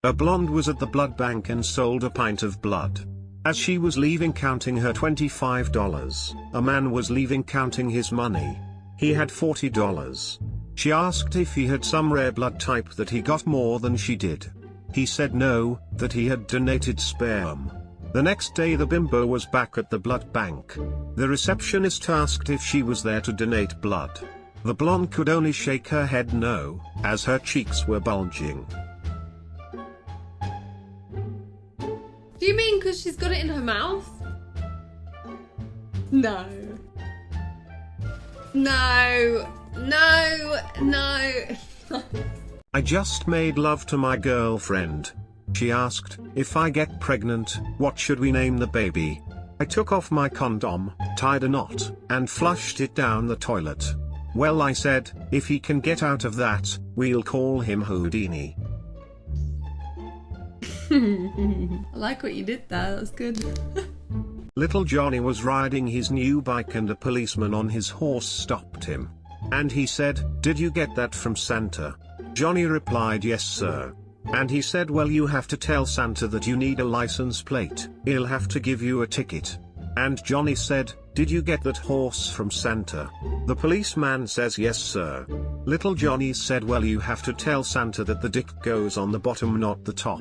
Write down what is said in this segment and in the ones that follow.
A blonde was at the blood bank and sold a pint of blood. As she was leaving counting her $25, a man was leaving counting his money. He had $40. She asked if he had some rare blood type that he got more than she did. He said no, that he had donated sperm. The next day the bimbo was back at the blood bank. The receptionist asked if she was there to donate blood. The blonde could only shake her head no, as her cheeks were bulging. Do you mean because she's got it in her mouth? No. No. No. No. I just made love to my girlfriend. She asked, if I get pregnant, what should we name the baby? I took off my condom, tied a knot, and flushed it down the toilet. Well, I said, if he can get out of that, we'll call him Houdini. I like what you did there, that was good. Little Johnny was riding his new bike and a policeman on his horse stopped him. And he said, did you get that from Santa? Johnny replied, yes sir. And he said, well, you have to tell Santa that you need a license plate, he'll have to give you a ticket. And Johnny said, did you get that horse from Santa? The policeman says, yes sir. Little Johnny said, well, you have to tell Santa that the dick goes on the bottom, not the top.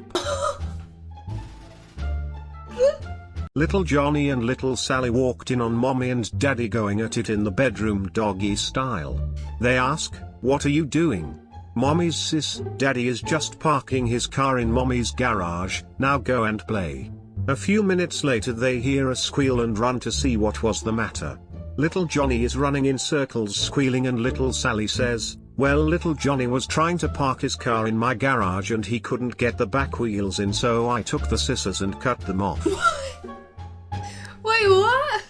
Little Johnny and little Sally walked in on mommy and daddy going at it in the bedroom doggy style. They ask, what are you doing? Mommy's sis, daddy is just parking his car in mommy's garage, now go and play. A few minutes later they hear a squeal and run to see what was the matter. Little Johnny is running in circles squealing and little Sally says, well, little Johnny was trying to park his car in my garage and he couldn't get the back wheels in, so I took the scissors and cut them off. Wait, what?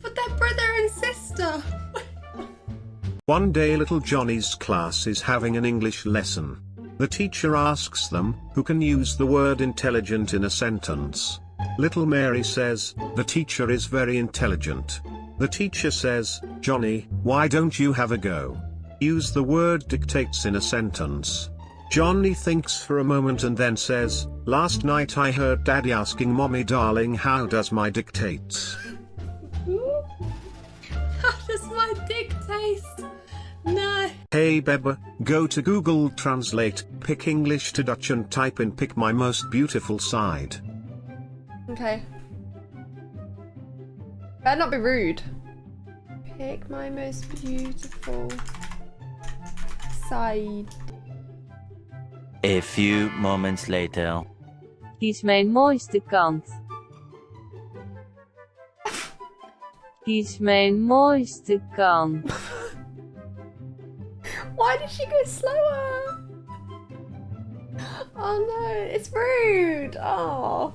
But they're brother and sister. One day little Johnny's class is having an English lesson. The teacher asks them, who can use the word intelligent in a sentence? Little Mary says, the teacher is very intelligent. The teacher says, Johnny, why don't you have a go? Use the word dictates in a sentence. Johnny thinks for a moment and then says, last night I heard Daddy asking Mommy, darling, how does my dick taste? How does my dick taste? No. Hey Beba, go to Google Translate, pick English to Dutch and type in pick my most beautiful side. Okay. Better not be rude. Pick my most beautiful side. A few moments later. Kies mijn mooiste kant. Kies mijn mooiste kant. Why did she go slower? Oh no, it's rude. Oh.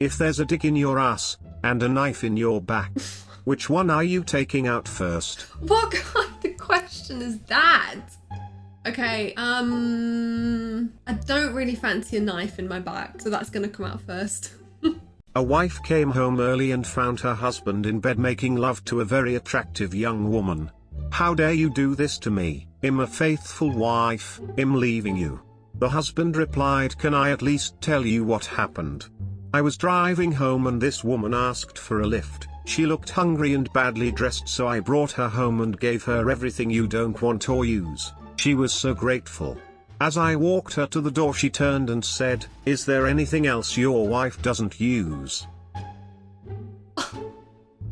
If there's a dick in your ass, and a knife in your back, which one are you taking out first? What kind of question is that? Okay, I don't really fancy a knife in my back, so that's gonna come out first. A wife came home early and found her husband in bed making love to a very attractive young woman. How dare you do this to me? I'm a faithful wife, I'm leaving you. The husband replied, can I at least tell you what happened? I was driving home and this woman asked for a lift. She looked hungry and badly dressed, so I brought her home and gave her everything you don't want or use. She was so grateful. As I walked her to the door, she turned and said, is there anything else your wife doesn't use?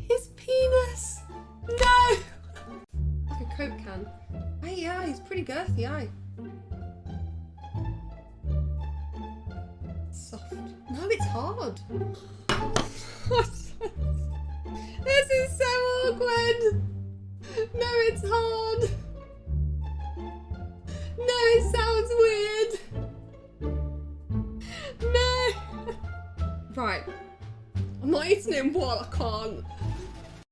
His penis! No! Like a Coke can. Hey, yeah, he's pretty girthy, aye. Soft. No, it's hard. This is so awkward. No, it's hard. No, it sounds weird. No. Right. I'm not eating it in one, I can't.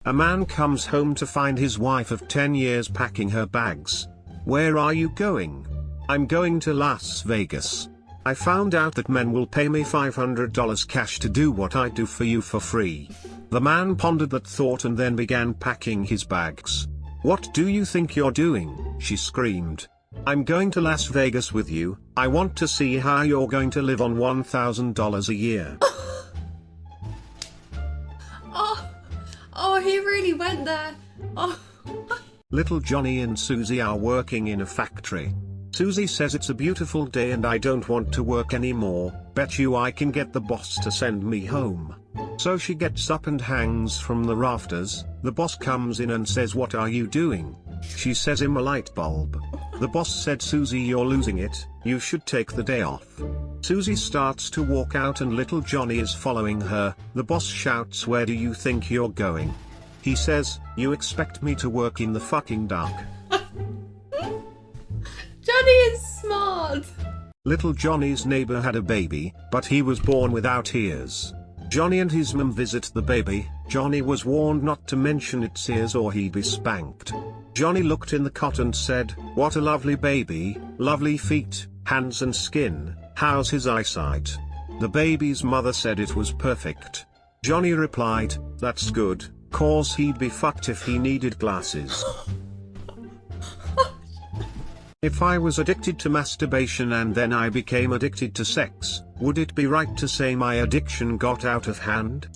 A man comes home to find his wife of 10 years packing her bags. Where are you going? I'm going to Las Vegas. I found out that men will pay me $500 cash to do what I do for you for free. The man pondered that thought and then began packing his bags. What do you think you're doing? She screamed. I'm going to Las Vegas with you. I want to see how you're going to live on $1,000 a year. Oh, he really went there. Oh. Little Johnny and Susie are working in a factory. Susie says it's a beautiful day and I don't want to work anymore. Bet you I can get the boss to send me home. So she gets up and hangs from the rafters. The boss comes in and says, "What are you doing?" She says, "I'm a light bulb." The boss said, "Susie, you're losing it. You should take the day off." Susie starts to walk out and little Johnny is following her. The boss shouts, "Where do you think you're going?" He says, "You expect me to work in the fucking dark?" Johnny is smart. Little Johnny's neighbor had a baby, but he was born without ears. Johnny and his mum visit the baby. Johnny was warned not to mention its ears or he'd be spanked. Johnny looked in the cot and said, "What a lovely baby, lovely feet, hands and skin, how's his eyesight?" The baby's mother said it was perfect. Johnny replied, "That's good, 'cause he'd be fucked if he needed glasses." If I was addicted to masturbation and then I became addicted to sex, would it be right to say my addiction got out of hand?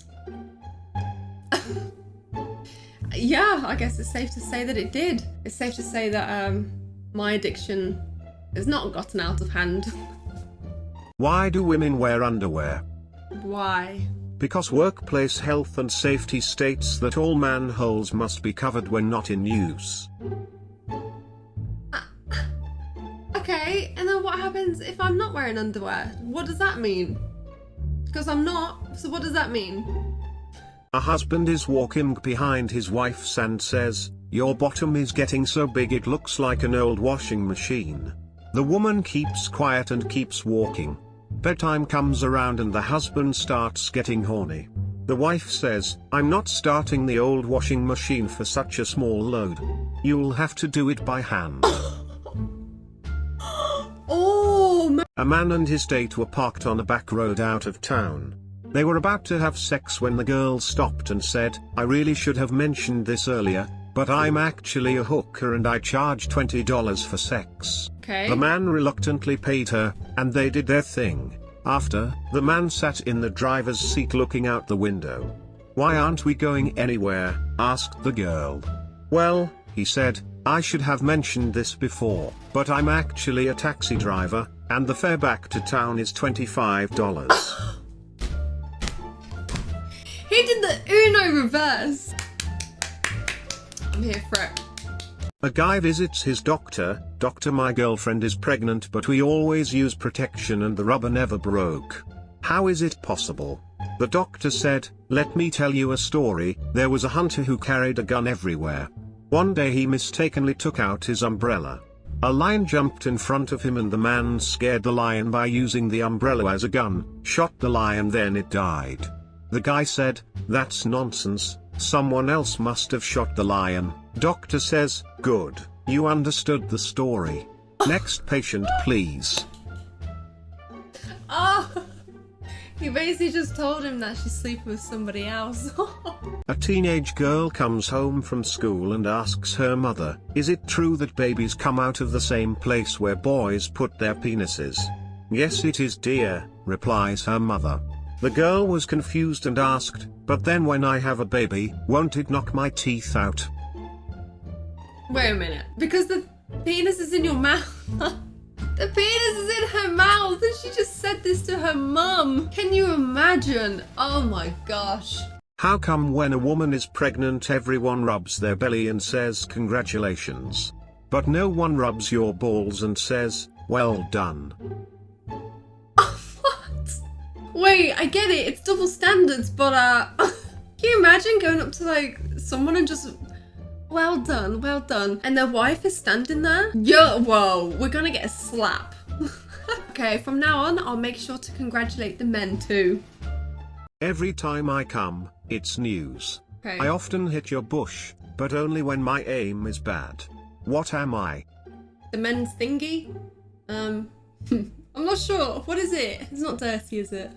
Yeah, I guess it's safe to say that it did. It's safe to say that my addiction has not gotten out of hand. Why do women wear underwear? Why? Because workplace health and safety states that all manholes must be covered when not in use. Okay, and then what happens if I'm not wearing underwear? What does that mean? Because I'm not, so what does that mean? A husband is walking behind his wife and says, "Your bottom is getting so big it looks like an old washing machine." The woman keeps quiet and keeps walking. Bedtime comes around and the husband starts getting horny. The wife says, "I'm not starting the old washing machine for such a small load. You'll have to do it by hand." Oh, man. A man and his date were parked on a back road out of town. They were about to have sex when the girl stopped and said, "I really should have mentioned this earlier, but I'm actually a hooker and I charge $20 for sex." Okay. The man reluctantly paid her, and they did their thing. After, the man sat in the driver's seat looking out the window. "Why aren't we going anywhere?" asked the girl. "Well," he said, "I should have mentioned this before, but I'm actually a taxi driver, and the fare back to town is $25. He did the Uno reverse. I'm here for it. A guy visits his doctor. "Doctor, my girlfriend is pregnant but we always use protection and the rubber never broke. How is it possible?" The doctor said, "Let me tell you a story. There was a hunter who carried a gun everywhere. One day he mistakenly took out his umbrella. A lion jumped in front of him and the man scared the lion by using the umbrella as a gun, shot the lion, then it died." The guy said, "That's nonsense. Someone else must have shot the lion." Doctor says, "Good, you understood the story. Next patient, please." Oh, he basically just told him that she's sleeping with somebody else. A teenage girl comes home from school and asks her mother, "Is it true that babies come out of the same place where boys put their penises?" "Yes it is, dear," replies her mother. The girl was confused and asked, "But then when I have a baby, won't it knock my teeth out?" Wait a minute. Because the penis is in your mouth. The penis is in her mouth and she just said this to her mum. Can you imagine? Oh my gosh. How come when a woman is pregnant everyone rubs their belly and says congratulations? But no one rubs your balls and says, "Well done"? What? Wait, I get it. It's double standards, but can you imagine going up to like someone and just, "Well done, well done," and their wife is standing there? Yo, whoa, we're gonna get a slap. Okay, from now on, I'll make sure to congratulate the men too. Every time I come, it's news. Okay. I often hit your bush, but only when my aim is bad. What am I? The men's thingy? I'm not sure. What is it? It's not dirty, is it?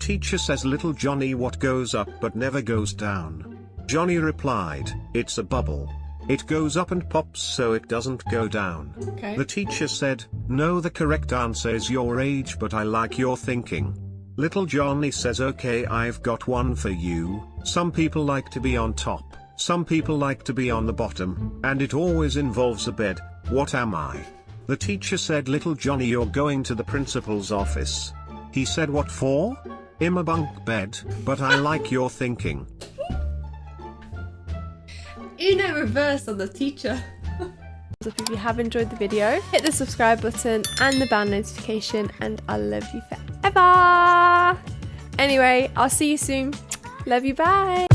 Teacher says, "Little Johnny, what goes up but never goes down?" Johnny replied, "It's a bubble." It goes up and pops so it doesn't go down. Okay. The teacher said, no, the correct answer is your age, but I like your thinking. Little Johnny says, okay, I've got one for you. Some people like to be on top, some people like to be on the bottom, and it always involves a bed. What am I? The teacher said, little Johnny, you're going to the principal's office. He said, what for? I'm a bunk bed, but I like your thinking. Uno reverse on the teacher. If you have enjoyed the video, hit the subscribe button and the bell notification, and I'll love you forever. Anyway, I'll see you soon. Love you, bye.